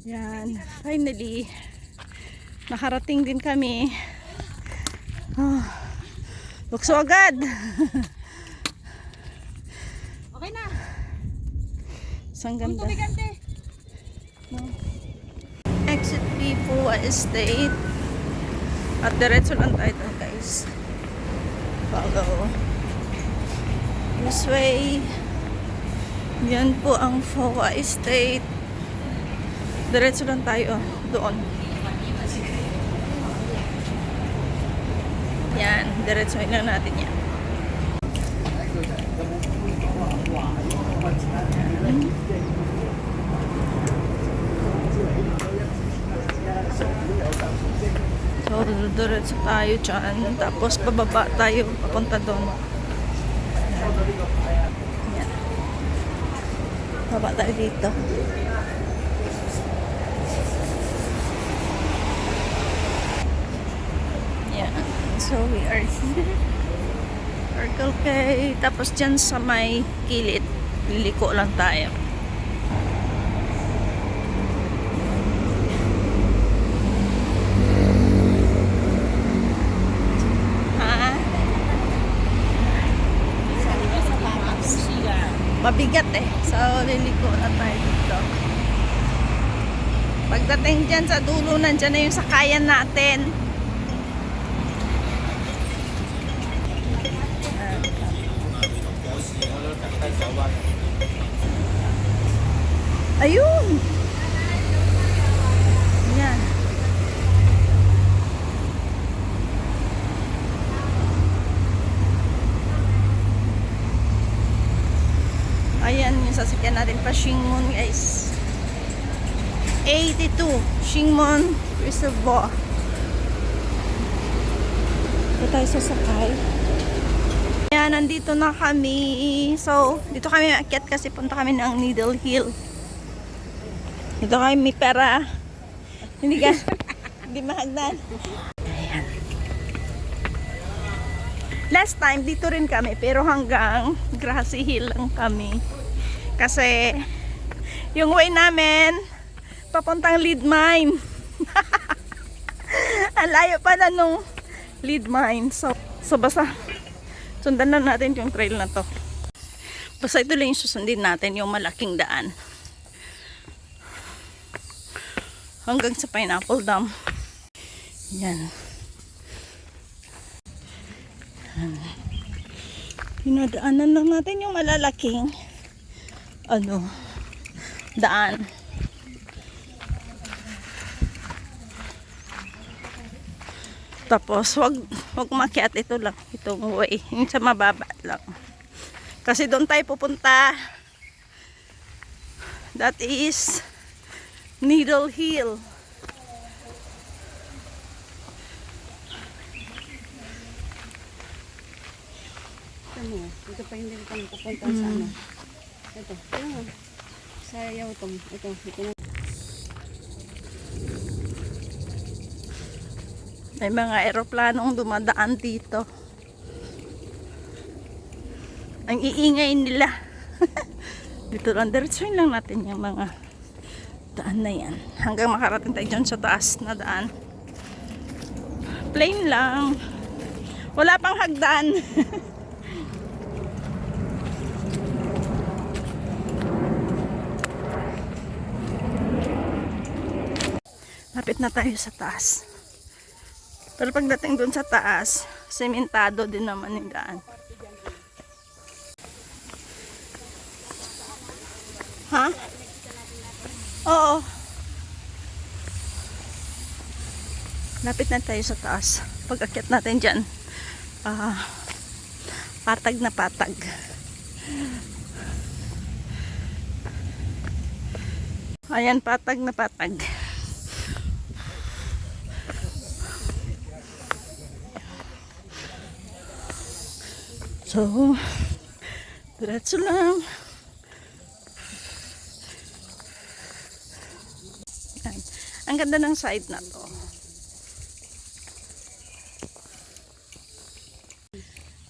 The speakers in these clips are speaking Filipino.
Yan, finally nakarating din kami. Bukso agad. Okay na. Isang ganda. No. Exit P4 Estate. At diretso lang tayo dun, guys. Follow. This way. Yan po ang FOA Estate. Diretso lang tayo doon. Yan, diretso lang natin yan. So, diretso tayo dyan. Tapos, bababa tayo papunta doon. Yan. Baba tayo dito. Yan. So, we are here. Circle K. Tapos, dyan sa may kilid. Liliko lang tayo. Mabigat eh. So, liliko na tayo dito. Pagdating dyan sa dulo, nandyan na yung sakayan natin. Ayun! Yan. Ayan yung sasakyan natin pa Shingmon, guys. 82 Shingmon Reservoir. Ito tayo sasakay. Ayan, nandito na kami. So, dito kami maakyat kasi punta kami ng Needle Hill. Dito kami may pera. Hindi ka, hindi mahagdan. Ayan. Last time, dito rin kami, pero hanggang Grassy Hill lang kami. Kasi, yung way namin, papuntang lead mine. Ang layo pala nung lead mine. So basta, sundan na natin yung trail na to. Basta ito lang yung susundin natin, yung malaking daan. Hanggang sa Pineapple Dam. Yan. Pinadaanan lang natin yung malalaking daan. Tapos wag umakyat, ito lang itong way, yung sa mababa lang. Kasi doon tayo pupunta. That is Needle Hill. Ito pa hindi kami pupunta sa ano. Ito. Sa Yautong. Ito na. May mga eroplanong dumadaan dito. Ang iingay nila. Dito lang, diretsuin lang natin yung mga daan na yan. Hanggang makarating tayo dyan sa taas na daan. Plain lang. Wala pang hagdan. Lapit na tayo sa taas. Pero pagdating dun sa taas, sementado din naman yung daan. Ha? Oo. Lapit na tayo sa taas. Pag-akyat natin dyan, patag na patag. Ayan, patag na patag. So, diretso lang. Ayan. Ang ganda ng side na to.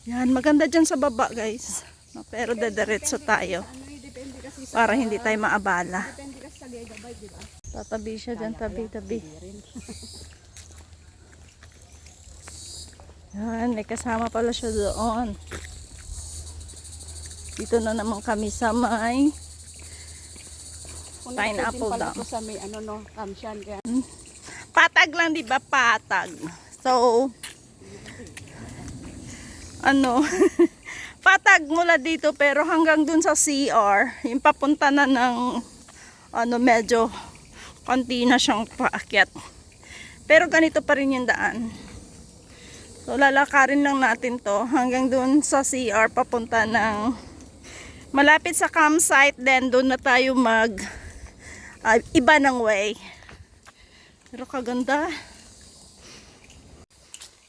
Yan, maganda dyan sa baba, guys. No, pero diretso tayo. Para hindi tayo maabala. Tatabi siya dyan, tabi-tabi. Yan, may kasama pala siya doon. Dito na naman kami sa may pineapple dam. Sa may ano no, kamsyan kaya. Patag lang, di ba? Patag. So, ano, patag mula dito pero hanggang dun sa CR, yung papunta na ng, ano, medyo konti na siyang paakyat. Pero ganito pa rin yung daan. So, lalakarin lang natin to hanggang dun sa CR, papunta ng malapit sa campsite, then doon na tayo iba ng way. Pero kaganda.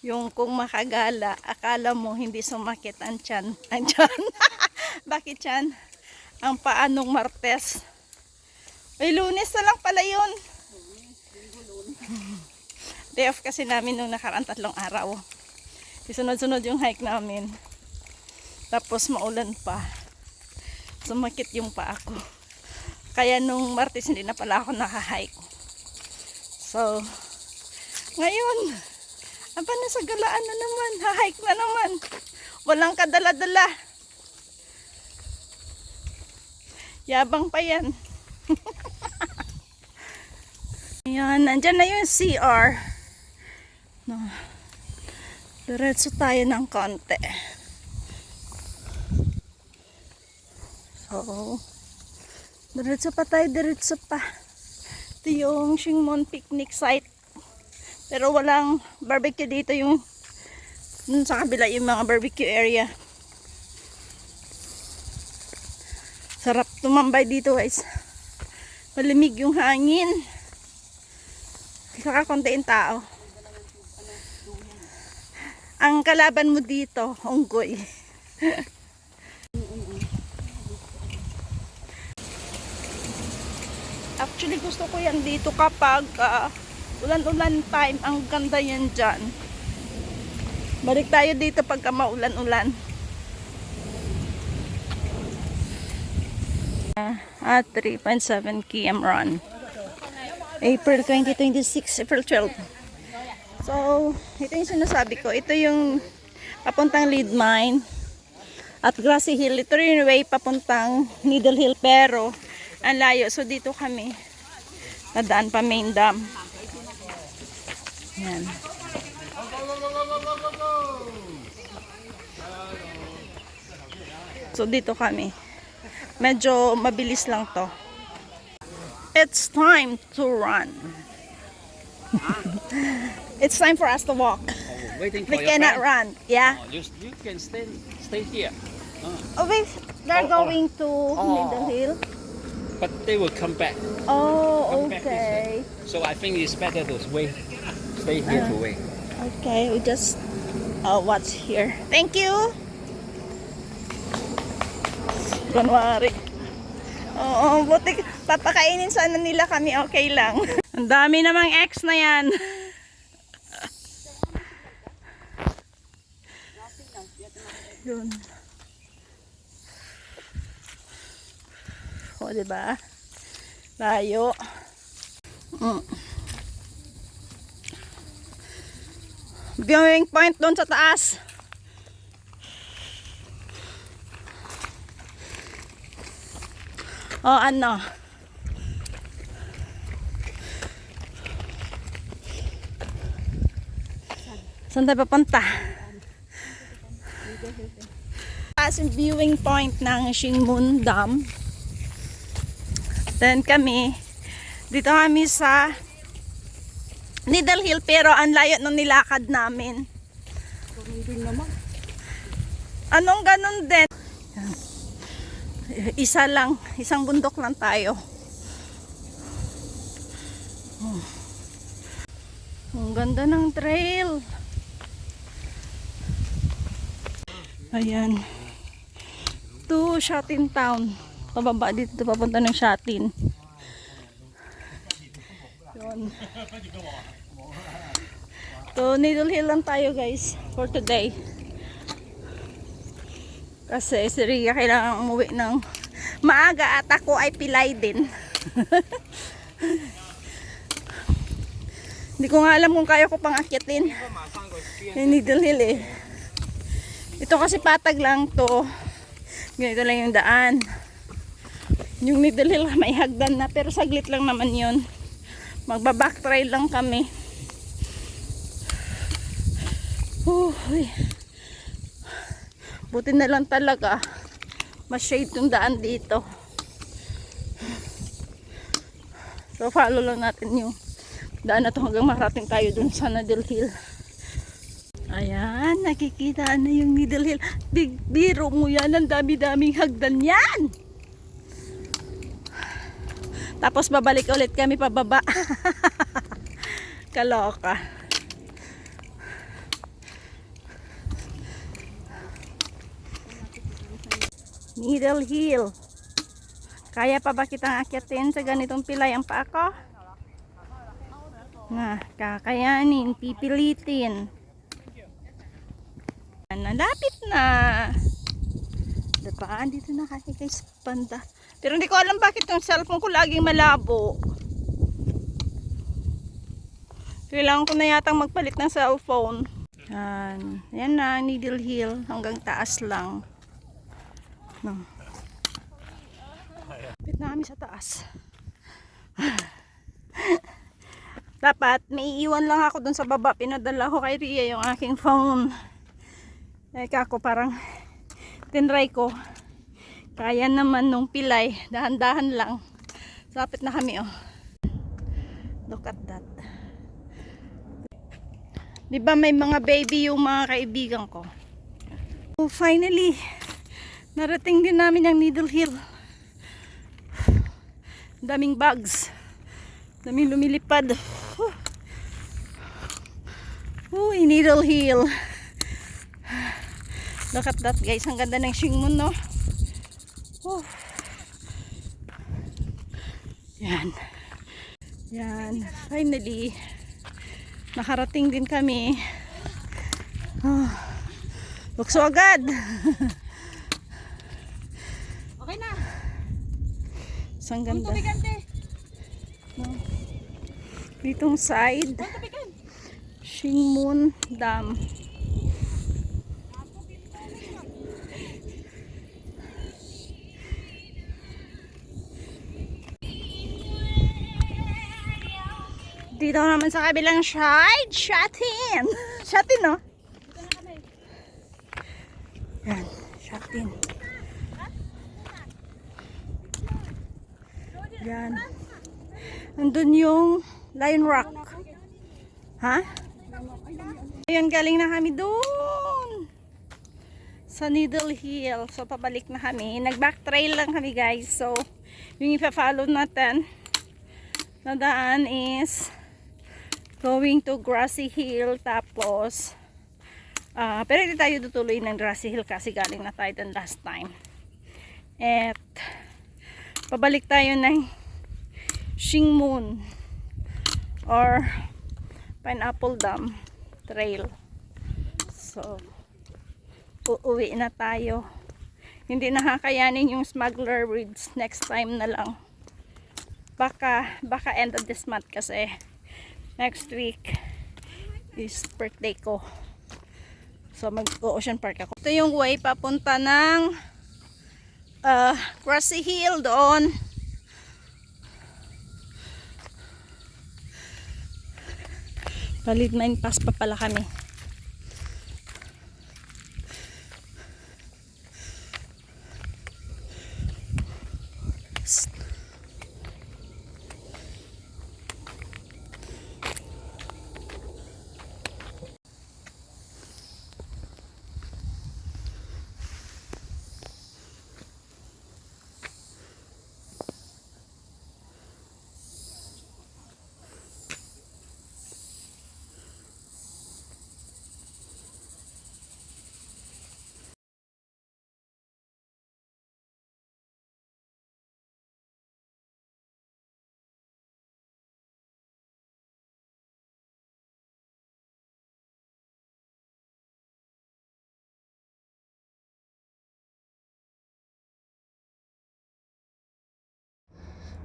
Yung kung makagala, akala mo hindi sumakit ang tiyan. Ang tiyan. Bakit tiyan? Ang paanong Martes. Ay, Lunes na lang pala yun. Day off kasi namin nung nakaraan 3 araw. Sunod-sunod yung hike namin. Tapos maulan pa. Sumakit yung paa ko. Kaya nung Martes hindi na pala ako nakahike. So, ngayon, aba nasa galaan na naman. Hahike na naman. Walang kadala-dala. Yabang pa yan. Ayan, nandyan na yung CR. No. Diretso tayo ng konti. So, diretso pa tayo, diretso pa. Ito yung Shingmon picnic site. Pero walang barbecue dito, yung dun sa kabila yung mga barbecue area. Sarap tumambay dito guys. Malamig yung hangin. Saka kontiin tao. Ang kalaban mo dito, unggoy. Actually gusto ko yan dito kapag ulan-ulan time. Ang ganda yan dyan. Balik tayo dito pagka maulan-ulan. 3.7 km run. April 2026, April 12. So, ito yung sinasabi ko. Ito yung papuntang Lead Mine at Grassy Hill. Ito yung way papuntang Needle Hill pero ang layo. So, dito kami nadaan pa main dam. Yan. So, dito kami. Medyo mabilis lang to. It's time to run. It's time for us to walk. Waiting for We your cannot friend? run. Yeah. Oh, you can stay here. Oh, wait. They're Oh, oh. going to Needle Hill. But they will come back. Oh, Come back this okay. So I think it's better to wait. Stay here to wait. Okay, we just watch here. Thank you. Kunwari. Oo, buti papakainin sana nila kami, okay lang. Ang dami namang ex na yan. Yun. O, diba? Layo. Viewing point doon sa taas. O, ano? Saan tayo papunta? Taas yung viewing point ng Shingmon Dam. Then kami, dito kami sa Needle Hill pero ang layo nung nilakad namin. Anong ganun din? Isa lang, isang bundok lang tayo. Ang ganda ng trail. Ayan. To Shatin Town. Pababa dito, papunta ng Shatin. Yun. To Needle Hill lang tayo guys for today. Kasi si Rhea kailangan umuwi ng maaga at ako ay pilay din. Hindi ko nga alam kung kaya ko pang akyatin. Yung Needle Hill eh. Ito kasi patag lang to. Ganito lang yung daan. Yung Needle Hill may hagdan na pero saglit lang naman yun. Magba-back trail lang kami. Uy. Buti na lang talaga. Mas shade yung daan dito. So follow lang natin yung daan na to hanggang marating tayo dun sa Needle Hill. Ayan, nakikita na yung Needle Hill. Biro mo yan, ang dami-daming hagdan yan. Tapos babalik ulit kami pababa. Kaloka. Needle Hill. Kaya pa ba kitang akyatin sa ganitong pilay ang paa ko? Na, kakayanin, pipilitin. Nalapit na. Diba? Andito na kasi guys, banda. Pero hindi ko alam bakit yung cellphone ko laging malabo. Kailangan ko na yatang magpalit ng cellphone. Yan na, Needle Hill. Hanggang taas lang. No. Lapit na kami sa taas. Dapat, may iwan lang ako dun sa baba. Pinadala ko kay Ria yung aking phone. Eka ako parang tinry ko. Kaya naman nung pilay. Dahan-dahan lang. Lapit na kami oh. Look at that. Diba may mga baby yung mga kaibigan ko. So finally, narating din namin ang Needle Hill. Daming bugs. Daming lumilipad. Uy, Needle Hill. Look at that guys. Ang ganda ng Shingmun, no? Yan. Yan. Finally, nakarating din kami. Bukso agad. Okay na. Ang ganda. No. Ditong side. Shingmun Dam. Dito naman sa kabilang side, Shatin. Shatin, no? Yan, Shatin. Yan. Nandun yung Lion Rock. Ha? Ayan, galing na kami doon. Sa Needle Hill. So, pabalik na kami. Nag-back trail lang kami, guys. So, yung ipa-follow natin na daan is going to Grassy Hill. Tapos, pero hindi tayo tutuloy ng Grassy Hill kasi galing na tayo dun last time. At, pabalik tayo ng Shingmun or Pineapple Dam Trail. So, uuwi na tayo. Hindi nakakayanin yung Smuggler Bridge. Next time na lang. Baka end of this month kasi next week is birthday ko. So mag-Ocean Park ako. Ito yung way papunta ng Grassy Hill doon. Palid pass pa pala kami.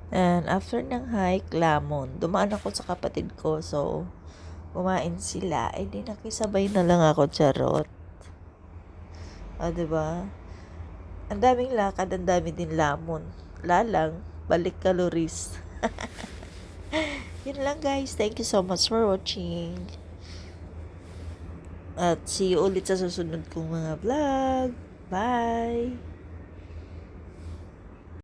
And after ng hike, Lamon. Dumaan ako sa kapatid ko. So, kumain sila. Eh, di nakisabay na lang ako, charot. Diba? Ang daming lakad, ang dami din lamon. Lalang, balik calories. Yun lang guys. Thank you so much for watching. At see you ulit sa susunod kong mga vlog. Bye!